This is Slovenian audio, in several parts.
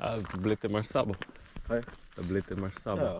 A tablete imaš s sabo? Kaj? Tablete imaš s sabo? Ja.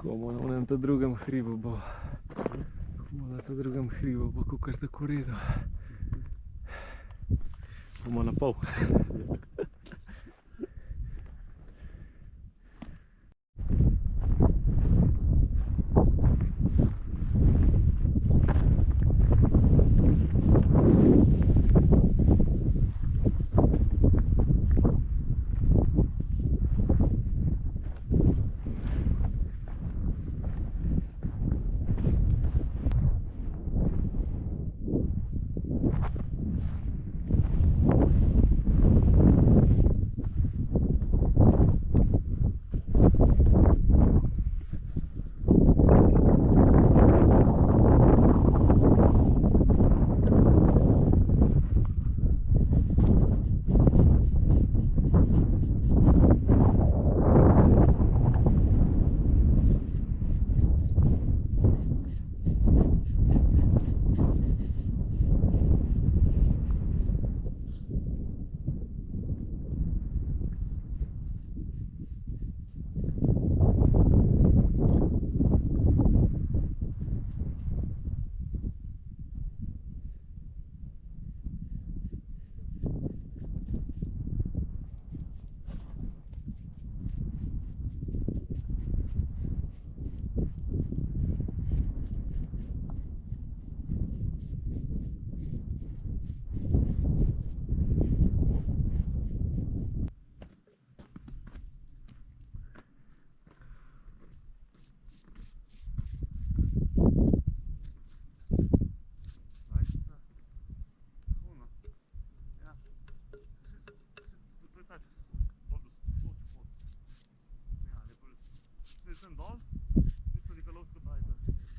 Komu na onem drugem hribu bo, kakor tako redu. Bomo na pol.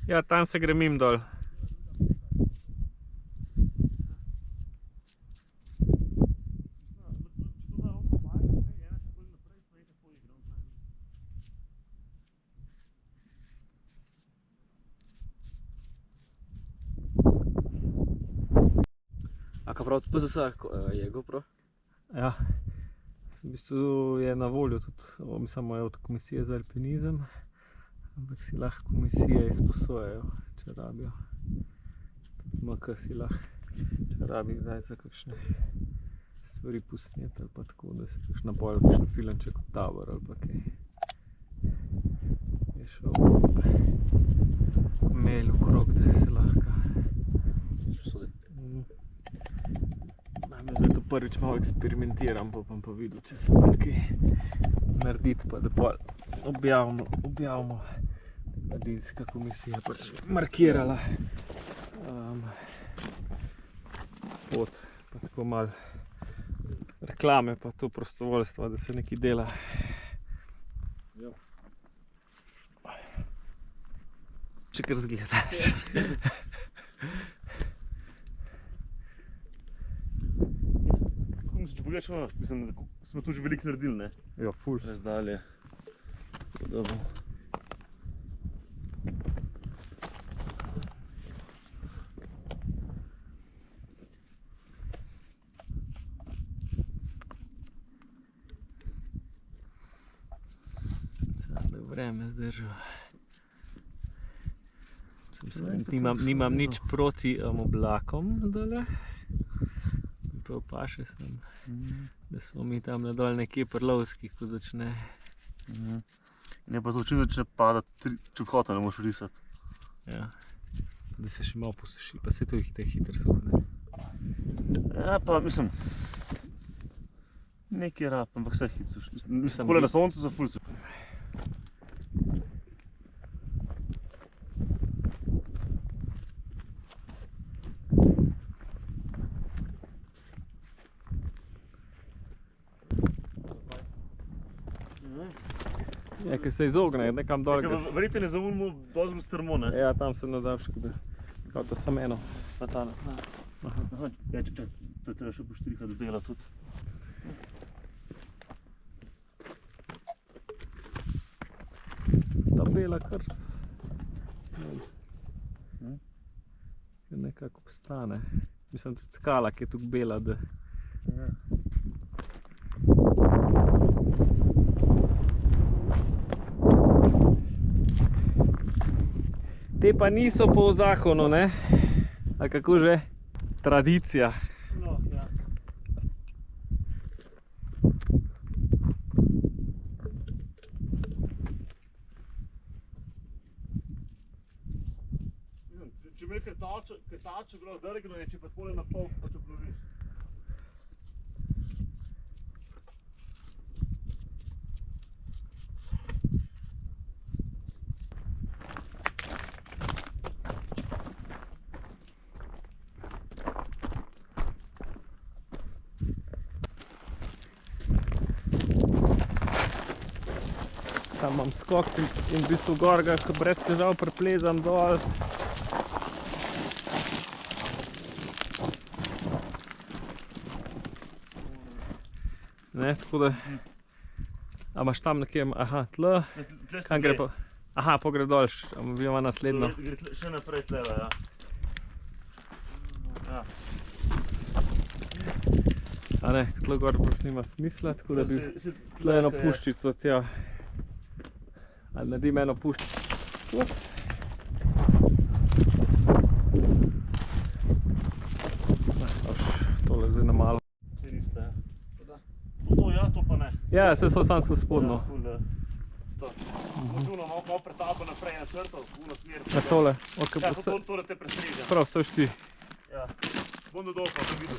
Ja, tam se gremim dol. A kaj prav tudi PZS je GoPro? Ja, v bistvu je na voljo tudi, mislim, je od komisije za alpinizem, ampak si lahko komisije izposojajo, če rabijo. Tudi MK si lahko, če rabi kdaj za kakšne stvari posneti ali pa tako, da si kakšna pol, kakšen filmček od tabor ali pa kaj. Je šel mail okrog, da si lahko. Zdaj to prvič malo eksperimentiram, pa bom pa videl, če se da kaj narediti, pa da pol objavimo. Mladinska komisija pač markirala pot, pa tako malo reklame, pa to prostovoljstva, da se nekaj dela. Če kar zgledaš. Če pogledaš, mislim, da smo tu že veliko naredili, ne? Ja, ful. Razdalje. Da bo. vreme zdržal. Ja, Nimam nič proti oblakom zdajle. Prav paše sem, da smo mi tam na dol nekje pri Lovskih, ko začne. Ne pa to čim začne padati, če hota ne moreš risati. Ja. Da se še malo posuši, pa se to hitro suhne. Ja, pa mislim, nekaj rab, ampak vse hitro suši. Mislim, Samo takole vi- na soncu za ful suši. Ja, ker se izogne, nekam dol. Verjete ne zaunimo, dosti bolj strmo, ne? Ja, tam se nadaš, kot da samo eno. Pa tale. Aha, ja, če, to je treba še poštrihati do bela tudi. Ta bela kar nekako obstane. Mislim, tudi skala, ki je tukaj bela, da te pa niso po zakonu, ne? Ali kako že? Tradicija. No, ja. Če bi krtačo bilo drgno, če pa takole na pol, pa če ploviš. Tam imam skok in v bistvu gor ga brez težav preplezam dol. Ne, tako da... A imaš tam nekje, aha, tle, kam gre pa? Aha, pa gre dol, vi ima naslednjo. Gre še naprej tleva, ja. Ja. A ne, tle gor pač nima smisla, tako da bi tle eno puščico tja. Ali naredim eno puščico. Tole zdaj na malo. Vse niste, ja. To ja, to pa ne. Ja, se so sam so spodno. Ja, ful, to. Močuno, malo pretapa naprej na črto, v uno smer. Na tole, ok, Ja, bo vse, to da te prestreže. prav vse šti. Ja. Bom dodol pa, da vidim.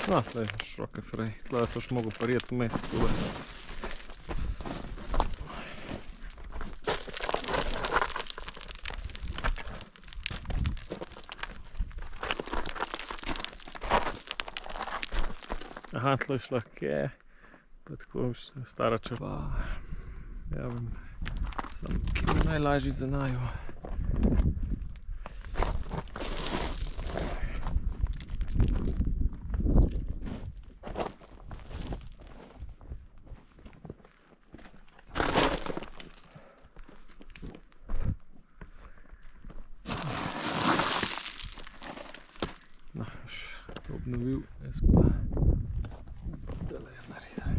No, zdaj, šroke frej. Tle so še mogo prijeti vmes, tako da. Aha, tle je šlahke, pa tako stara črpa. Ja vem, sam, ki mi je najlažji za naju. No, še obnovil, jaz pa tole je naredil.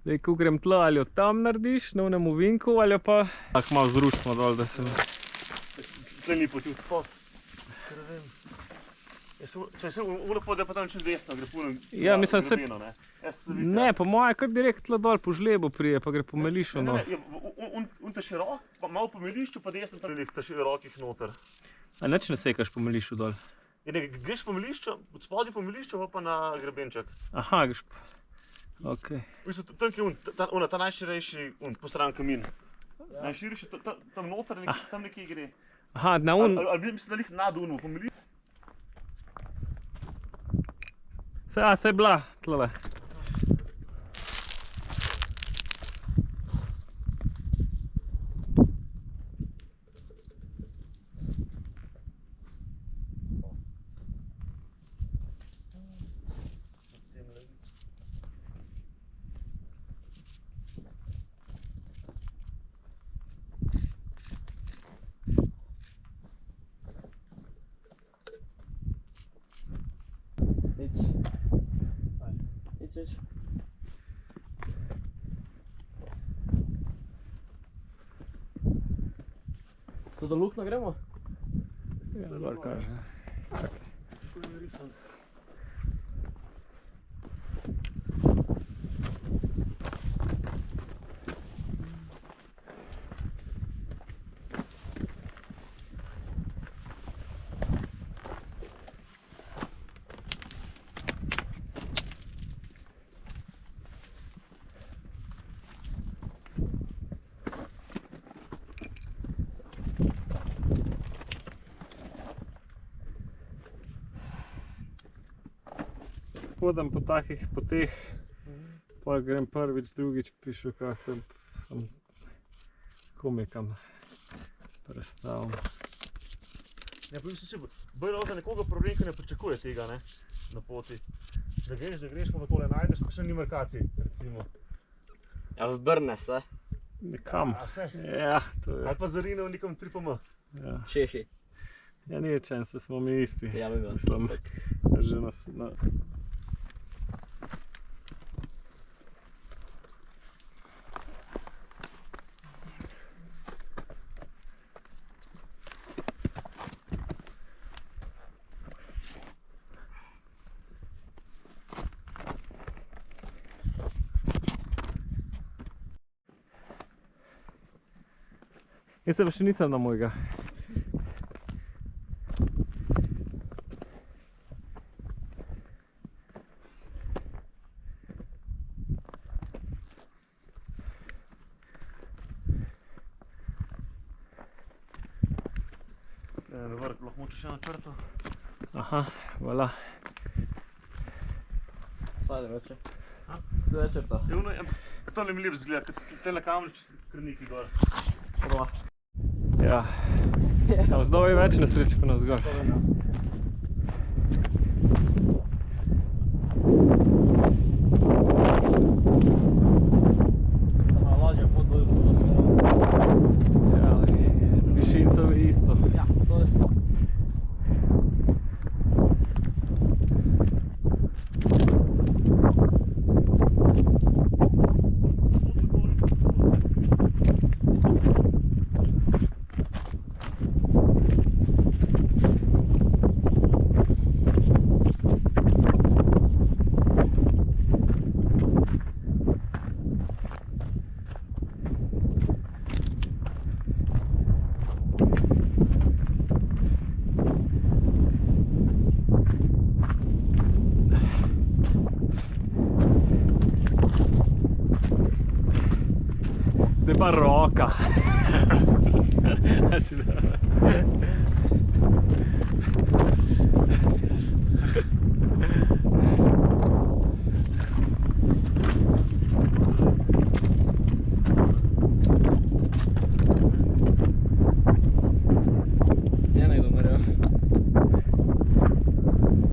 Zdaj, ko grem tle, ali jo tam narediš, na onem ovinku, ali jo pa tako malo zrušimo dol, da se... Tle ni poti v spod. Ker vem. Če se uno pot, da pa tam čez desno, gre puno Ja, mislim, se- grebeno, ne. Jaz se vidim. Ne, po moje kar direkt tle dol po žlebu prije, pa gre po melišu, no. Un te širok, pa malo po melišču, pa desno tam te širokih noter. A nič ne sekaš po melišu dol? Ja, ne, greš po melišču, od spodaj po melišču, pa na grebenček. Aha, greš pa... Okej. V bistvu, tam ki je ta najširejši, postran kamin. Najširši, tam noter, tam nekje gre. Aha, na un... Ali mislim, da lih nad unu, po melišču. Se je bila, tlele. Idź. Idź. To do luk nagremo? Ja, dol kaže. Čakaj. Kako je risan. Hodam po takih poteh, pol grem prvič, drugič pišu, kaj se komikam predstavim. Ja, pa mislim, bolj za nekoga problem, ki ne pričakuje tega, ne, na poti. Da greš, pa tole najdeš, pa še ni markacij, recimo. Ja, vrne se. Nekam. A se? Ja, to je. Ali pa zarinev nekam 3PM. Ja, Čehi. ja ni rečen, se smo mi isti. Ja, bi bil. Mislim, že na... Jaz se pa še nisem na mojega. Vrh, lahko moče še na črto. Aha, voilà. Saj drugače. Tu je črta. Tole mi lep zgleda, tele kamne, če se krniki gor. Prva. Ja. Navzdol je več nesreč kot navzgor. Samo je lažja pot do smeri. Ja, višincev je isto. Ja, to je. De barroca.